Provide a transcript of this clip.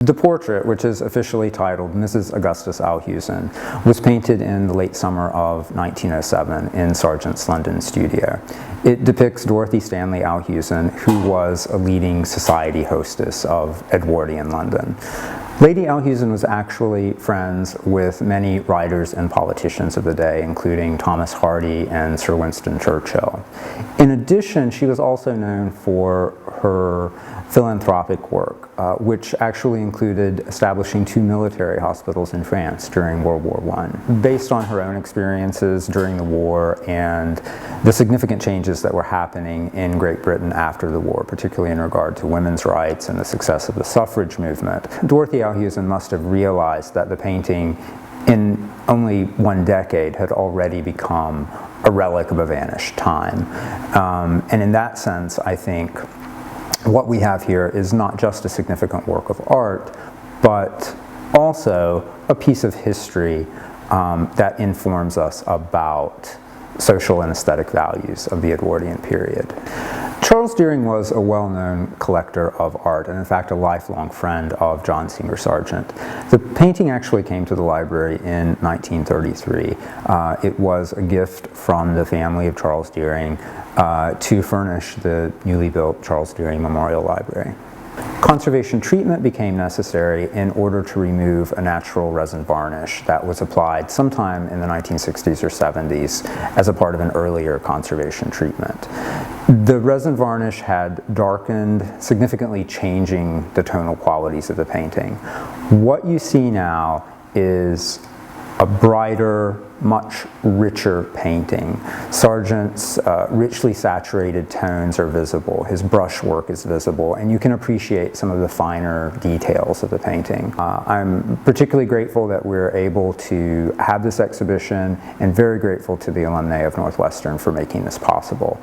The portrait, which is officially titled Mrs. Augustus Allhusen, was painted in the late summer of 1907 in Sargent's London studio. It depicts Dorothy Stanley Allhusen, who was a leading society hostess of Edwardian London. Lady Allhusen was actually friends with many writers and politicians of the day, including Thomas Hardy and Sir Winston Churchill. In addition, she was also known for her philanthropic work, which actually included establishing 2 military hospitals in France during World War I. Based on her own experiences during the war and the significant changes that were happening in Great Britain after the war, particularly in regard to women's rights and the success of the suffrage movement, Dorothy Allhusen must have realized that the painting in only 1 decade had already become a relic of a vanished time. And in that sense, I think what we have here is not just a significant work of art, but also a piece of history that informs us about social and aesthetic values of the Edwardian period. Charles Deering was a well-known collector of art and in fact a lifelong friend of John Singer Sargent. The painting actually came to the library in 1933. It was a gift from the family of Charles Deering to furnish the newly built Charles Deering Memorial Library. Conservation treatment became necessary in order to remove a natural resin varnish that was applied sometime in the 1960s or 70s as a part of an earlier conservation treatment. The resin varnish had darkened, significantly changing the tonal qualities of the painting. What you see now is a brighter, much richer painting. Sargent's richly saturated tones are visible, his brushwork is visible, and you can appreciate some of the finer details of the painting. I'm particularly grateful that we're able to have this exhibition and very grateful to the alumni of Northwestern for making this possible.